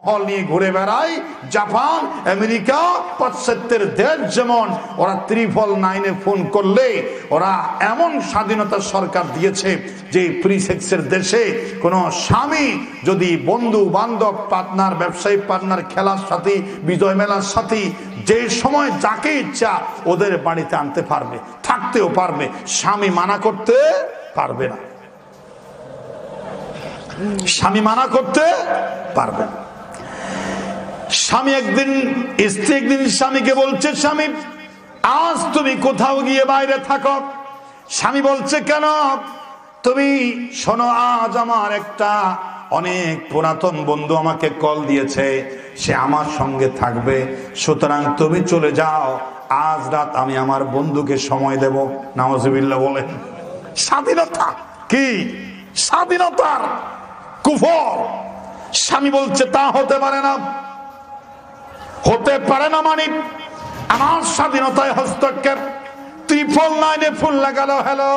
হল নিয়ে ঘুরে বেড়ায়। জাপান, আমেরিকা, পাশ্চাত্যের দেশ যেমন ওরা 999-এ ফোন করলে ওরা এমন স্বাধীনতা সরকার দিয়েছে যে ফ্রি সেক্সের দেশে কোনো স্বামী যদি বন্ধু বান্ধব পার্টনার, ব্যবসায়ী পার্টনার, খেলার সাথী, বিজয় মেলার সাথী, যে সময় যাকে ইচ্ছা ওদের বাড়িতে আনতে পারবে, থাকতেও পারবে, স্বামী মানা করতে পারবে না। স্বামী মানা করতে পারবে না। স্বামী একদিন, স্ত্রী একদিন স্বামীকে বলছে, স্বামী আজ তুমি কোথাও গিয়ে বাইরে থাকো। স্বামী বলছে, কেন? তুমি শোনো, আজ আমার একটা অনেক পুরাতন বন্ধু আমাকে কল দিয়েছে, সে আমার সঙ্গে থাকবে, সুতরাং তুমি চলে যাও, আজ রাত আমি আমার বন্ধুকে সময় দেব। নাউজুবিল্লাহ বলে। স্বাধীনতা কি? স্বাধীনতার কুফর। স্বামী বলছে, তা হতে পারে না, হতে পারে না, মানে আমার স্বাধীনতায় হস্তক্ষেপ। 999-এ ফোন লাগালো, হ্যালো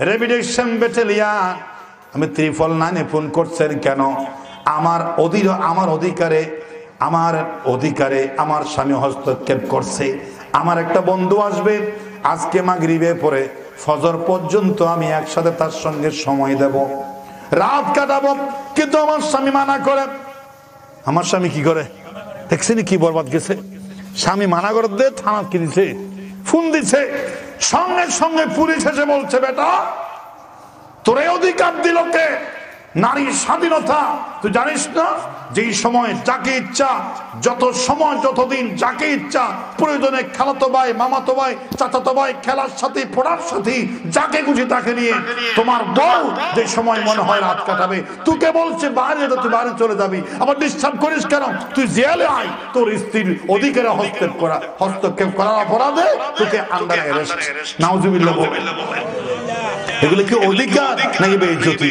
রেমিডিয়েশন ব্যাটালিয়ন, আমি 999-এ ফোন করছেন কেন? আমার অধিকারে আমার স্বামী হস্তক্ষেপ করছে। আমার একটা বন্ধু আসবে, আজকে মাগরিবে পরে ফজর পর্যন্ত আমি একসাথে তার সঙ্গে সময় দেব, রাত কাটাবো, কিন্তু আমার স্বামী মানা করে। আমার স্বামী কি করে দেখছেন কি বরবাদ গেছে? স্বামী মানা করে দে, থানা কি দিছে, ফোন দিছে, সঙ্গে সঙ্গে পুলিশ এসে বলছে, বেটা তোর অধিকার দিল কে? নারীর স্বাধীনতা তুই জানিস না? যেই সময় যাকে ইচ্ছা, যত সময়, যতদিন যাকে ইচ্ছা, প্রয়োজনে খালাতো ভাই, মামাতো ভাই, চাচাতো ভাই, খেলার সাথী, পড়ার সাথী, যাকে খুশি তাকে নিয়ে তোমার বউ যে সময় মনে হয় রাত কাটাবে। তোকে বলছে বাইরে, তুই বাইরে চলে যাবি, আবার ডিস্টার্ব করিস কেন? তুই জেলে আয়, তোর স্ত্রীর অধিকারে হস্তক্ষেপ করার অপরাধে তোকে আন্ডার অ্যারেস্ট। নাউজুবিল্লাহ বলে। এগুলো কি অধিকার নাকি বেইজ্জতি?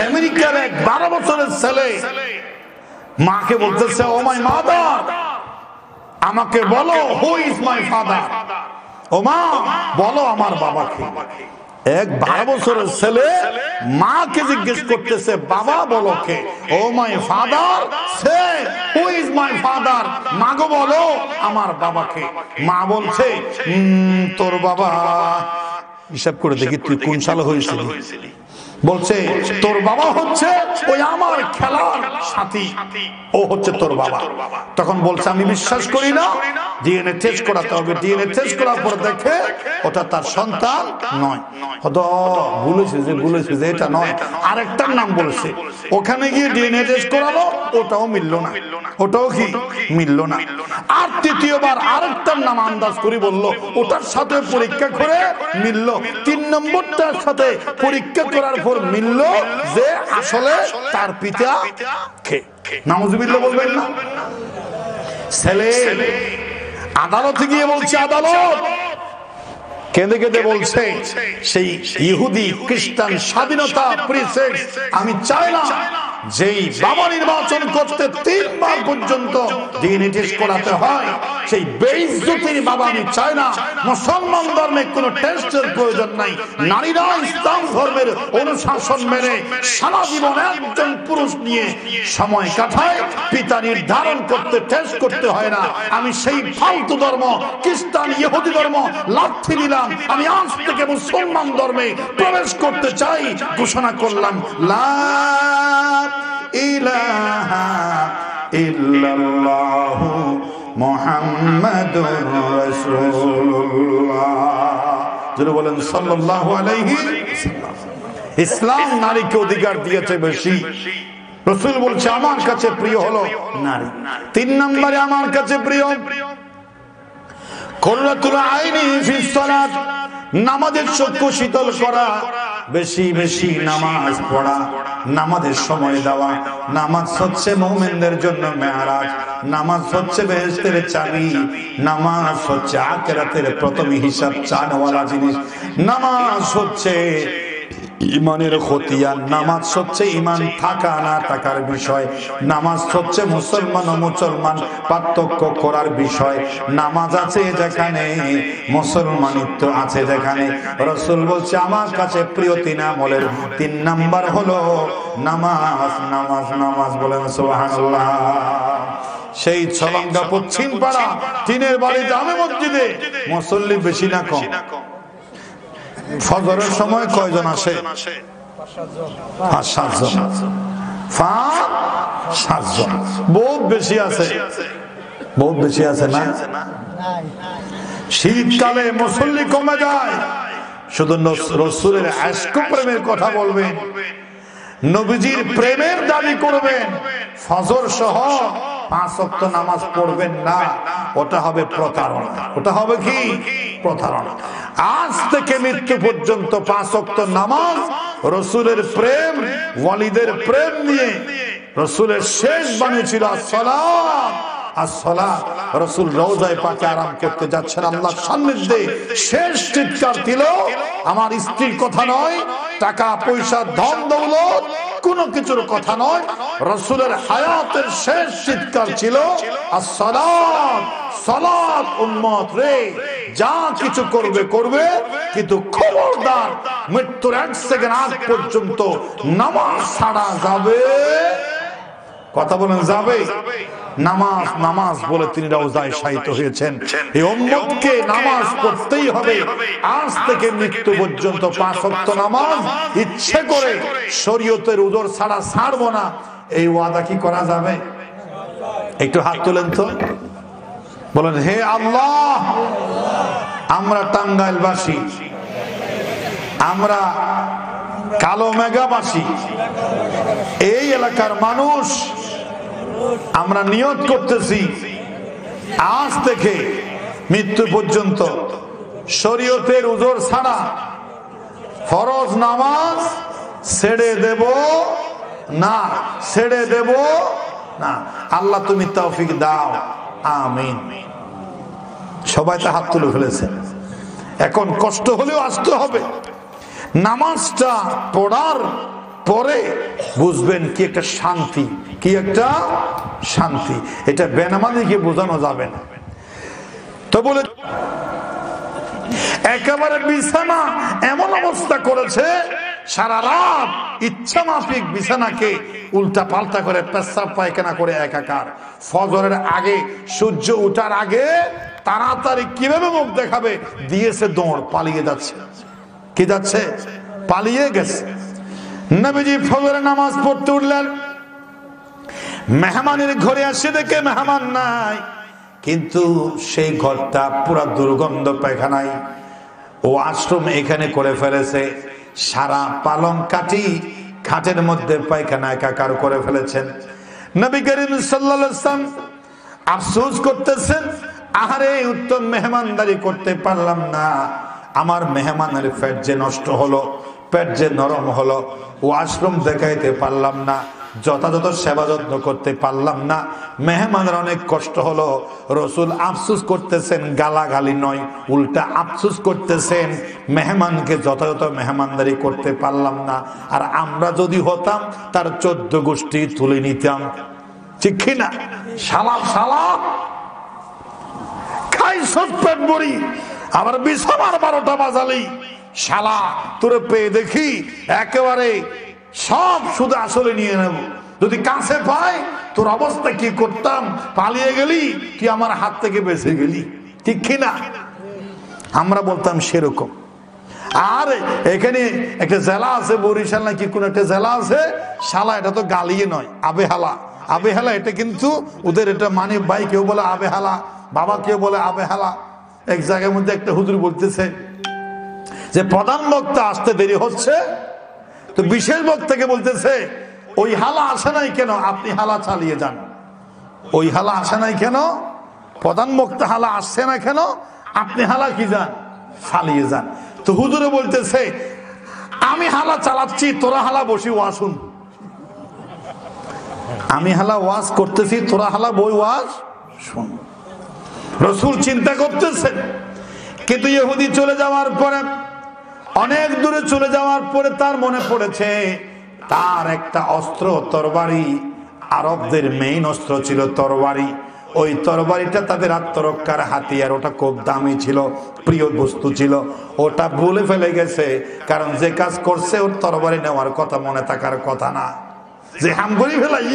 আমেরিকার এক 12 বছরের ছেলে মাকে বলতেছে, ও মাই মাদার, আমাকে বলো হু ইজ মাই ফাদার। ও মা, বলো আমার বাবাকে। এক 12 বছরের ছেলে মাকে জিজ্ঞেস করতেছে, বাবা বলো কে? ও মাই ফাদার, সে হু ইজ মাই ফাদার, মাগো বলো আমার বাবাকে। মা বলছে, তোর বাবা, হিসাব করে দেখি তুই কোন সালে হয়েছিলি? বলছে, তোর বাবা হচ্ছে ওই আমার খেলার সাথী, ও হচ্ছে তোর বাবা। তখন বলছে, আমি বিশ্বাস করি না, ডিএনএ টেস্ট করাতে হবে। ডিএনএ টেস্ট করার পর দেখে ওটা তার সন্তান নয়। হয়তো বলেছে যে এটা নয়, আরেকটার নাম বলছে। ওখানে গিয়ে ডিএনএ টেস্ট করালো, ওটাও মিলল না, ওটাও কি মিলল না। আর তৃতীয়বার আরেকটার নাম আন্দাজ করে বললো, ওটার সাথে পরীক্ষা করে মিলল। 3 নম্বরটার সাথে পরীক্ষা করার পর মিলল যে আসলে তার পিতা কে। নাউজুবিল্লাহ বলবেন না? ছেলে আদালতে গিয়ে বলছে, আদালত, কেঁদে কেঁদে বলছে, সেই ইহুদি খ্রিস্টান স্বাধীনতা ফ্রি সেক্স আমি চাই না। যেই বাবা নির্বাচন করতে 3 বার পর্যন্ত ডিএনএ টেস্ট করাতে হয়, সেই বেইজ্জতির বাবা আমি চাই না। মুসলমান ধর্মে কোনো টেস্টের প্রয়োজন নাই। নারীরা ইসলাম ধর্মের অনুশাসন মেনে সারা জীবন একজন পুরুষ নিয়ে সময় কাটায়, পিতা নির্ধারণ করতে টেস্ট করতে হয় না। আমি সেই ফালতু ধর্ম, খ্রিস্টান ইহুদি ধর্ম লাথি দিলাম, আমি আজ থেকে মুসলমান ধর্মে প্রবেশ করতে চাই, ঘোষণা করলাম, লা ইলাহা ইল্লাল্লাহু মুহাম্মাদুর রাসূলুল্লাহ। যারা বলেন সাল্লাল্লাহু আলাইহি ওয়াসাল্লাম। ইসলাম নারীকে অধিকার দিয়েছে বেশি। রাসূল বলছে, আমার কাছে প্রিয় হলো নারী। 3 নম্বরে আমার কাছে প্রিয় কুররাতুল আইনি ফিস সালাত, নামাজের চক্ষু শীতল করা, বেশি বেশি নামাজ পড়া, নামাজের সময় দেওয়া। নামাজ হচ্ছে মুমিনদের জন্য মেরাজ, নামাজ হচ্ছে বেহেশতের চাবি, নামাজ হচ্ছে আখিরাতের প্রথম হিসাব চানওয়ালা জিনিস, নামাজ হচ্ছে ইমানের খতিয়ান। নামাজ হচ্ছে ইমান থাকা না থাকার বিষয়। নামাজ হচ্ছে মুসলমান ও মুসলমান পার্থক্য করার বিষয়। নামাজ আছে যেখানে, মুসলমানিত্ব আছে যেখানে। রাসূল বলছে আমার কাছে প্রিয় 3 আমলের 3 নাম্বার হলো নামাজ। নামাজ নামাজ বলেন সুবহানাল্লাহ। সেই ছলঙ্গা পশ্চিম পাড়া টিনের বাড়ি জামে মসজিদে মুসল্লি বেশি না কম? ফজরের সময় কয়জন আসে? 5-7 জন। 5-7 জন, বহুত বেশি আছে, বহুত বেশি আছে না? শীতকালে মুসল্লি কমে যায়। শুধু রাসূলের আশক প্রেমের কথা বলবেন, নবীজির প্রেমের দাবি করবেন, ফজর সহ 5 ওয়াক্ত নামাজ পড়বেন না, ওটা হবে প্রতারণা। ওটা হবে কি? প্রতারণা। আজ থেকে মৃত্যু পর্যন্ত 5 ওয়াক্ত নামাজ, রাসূলের প্রেম, ওয়ালিদের প্রেম নিয়ে রাসূলের শেষ বাণী ছিল আসসালাত আসসালাত। রাসূল রওজায়ে পাকে আরাম করতে যাচ্ছেন, আল্লাহর সান্নিধ্যে শেষ চিৎকার দিল, আমার স্ত্রীর কথা নয়, টাকা পয়সা ধন দৌলত কোন কিছুর কথা নয়, রাসূলের হায়াতের শেষ চিৎকার ছিল আসসালাত সালাত। উম্মত রে, যা কিছু করবে করবে, কিন্তু খবরদার মৃত্যুর 1 সেকেন্ড আগ পর্যন্ত নামাজ ছাড়া যাবে। কথা বলেন যাবে? নামাজ নামাজ বলে তিনি রওজায় শায়িত হয়েছেন। এই উম্মতকে নামাজ পড়তেই হবে। আজ থেকে মৃত্যু পর্যন্ত 5 ওয়াক্ত নামাজ ইচ্ছে করে শরীয়তের উযর ছাড়া ছাড়বো না, এই ওয়াদা কি করা যাবে? একটু হাত তোলেন তো, বলেন হে আল্লাহ, আমরা টাঙ্গাইলবাসী, আমরা কালো মেঘাবাসী, এই এলাকার মানুষ, আমরা নিয়ত করতেছি আজ থেকে মৃত্যু পর্যন্ত শরীয়তের উযর ছাড়া ফরজ নামাজ ছেড়ে দেব না, ছেড়ে দেব না। আল্লাহ তুমি তৌফিক দাও, আমিন। সবাই তো হাত তুলে ফেলেছে। এখন কষ্ট হলেও আসতে হবে। নামাজটা পড়ার পরে বুঝবেন কি একটা শান্তি, কি একটা শান্তি। এটা বেনামাজিকে বোঝানো যাবে না। তো বলে একেবারে বিছানা এমন অবস্থা করেছে, সারা রাত ইচ্ছা মাফিক বিছানাকে উল্টা পাল্টা করে পেশাব পায়খানা করে একাকার। ফজরের আগে, সূর্য ওঠার আগে তাড়াতাড়ি কিভাবে মুখ দেখাবে, দিয়েছে দৌড়, পালিয়ে যাচ্ছে। কি যাচ্ছে? পালিয়ে গেছে। নবীজি ফজরের নামাজ পড়তে উঠলেন, মেহমানের ঘরে আসে দেখে মেহমান নাই, কিন্তু সেই ঘরটা পুরা দুর্গন্ধ পায়খানায়। ও আশ্রম এখানে করে ফেলেছে, সারা পালং কাটি খাটের মধ্যে পায়খানা একাকার করে ফেলেছেন। নবী করিম সাল্লাল্লাহু আলাইহি ওয়াসাল্লাম আফসোস করতেছেন, আহারে উত্তম মেহমানদারি করতে পারলাম না, আমার মেহমানের পেট যে নষ্ট হলো, পেট যে নরম হলো, ওয়াশরুম দেখাইতে পারলাম না, যথাযথ সেবা যত্ন করতে পারলাম না, মেহমানের অনেক কষ্ট হলো। রাসূল আফসোস করতেছেন, গালাগালি নয়, উল্টা আফসোস করতেছেন, মেহমানকে যথাযথ মেহমানদারি করতে পারলাম না। আর আমরা যদি হতাম তার 14 গোষ্ঠী তুলে নিতাম, ঠিক কিনা? সালাম সালাম খাই সব পেট ভরি, আবার বিছানার 12টা বাজালি, শালা তোরে পেয়ে দেখি একেবারে সব শুধু আসলে নিয়ে নেব। যদি কাছে পাই তোর অবস্থা কি করতাম, পালিয়ে গেলি, তুই আমার হাত থেকে বেঁচে গেলি, ঠিক কিনা? আমরা বলতাম সেরকম। আর এখানে একটা জেলা আছে, বরিশাল নাকি কোন একটা জেলা আছে, শালা এটা তো গালিয়ে নয়, আবেহালা। আবেহালা এটা কিন্তু ওদের, এটা মানে ভাই কেউ বলে আবেহালা, বাবা কেউ বলে আবেহালা। এক জায়গার মধ্যে একটা হুজুর বলতেছে যে প্রধান বক্তা আসতে দেরি হচ্ছে, তো বিশেষ বক্তাকে বলতেছে ওই হালা আসে নাই কেন, আপনি হালা চালিয়ে যান। ওই হালা আসে নাই কেন, প্রধান বক্তা হালা আসছে না কেন, আপনি হালা কি যান, চালিয়ে যান। তো হুজুরে বলতেছে আমি হালা চালাচ্ছি, তোরা হালা বসি ওয়াজ শুন। আমি হালা ওয়াজ করতেছি, তোরা হালা বই ওয়াজ শুন। রাসূল চিন্তা করতেছেন, কিন্তু ইহুদি চলে যাওয়ার পরে অনেক দূরে চলে যাওয়ার পরে তার মনে পড়েছে তার একটা অস্ত্র তরবারি, আরবদের মেইন অস্ত্র ছিল তরবারি। ওই তরবারিটা তাদের আত্মরক্ষার হাতিয়ার, ওটা খুব দামি ছিল, প্রিয় বস্তু ছিল। ওটা ভুলে ফেলে গেছে, কারণ যে কাজ করছে ওর তরবারি নেওয়ার কথা মনে থাকার কথা না। যে হাম করি ফেলাই,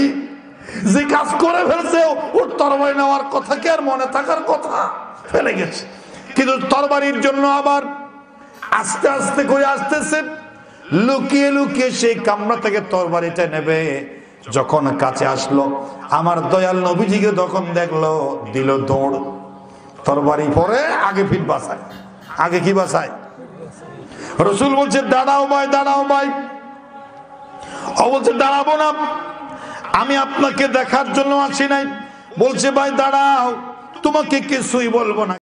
যে কাজ করে ফেলছে ওর তরবারি নেওয়ার কথা কি আর মনে থাকার কথা, ফেলে গেছে। কিন্তু তরবারির জন্য আবার আস্তে আস্তে করে আসতেছে, লুকিয়ে লুকিয়ে সেই কামরা থেকে তরবারিটা নেবে। যখন কাছে আসলো আমার দয়াল নবীজিকে তখন দেখলো, দিল দৌড়। তরবারি পরে আগে ফিট বাঁচায়, আগে কি বাঁচায়? রসুল বলছে দাঁড়াও ভাই, দাঁড়াও ভাই। ও বলছে দাঁড়াবো না, আমি আপনাকে দেখার জন্য আসি নাই। বলছে ভাই দাঁড়াও, তোমাকে কিছুই বলবো না।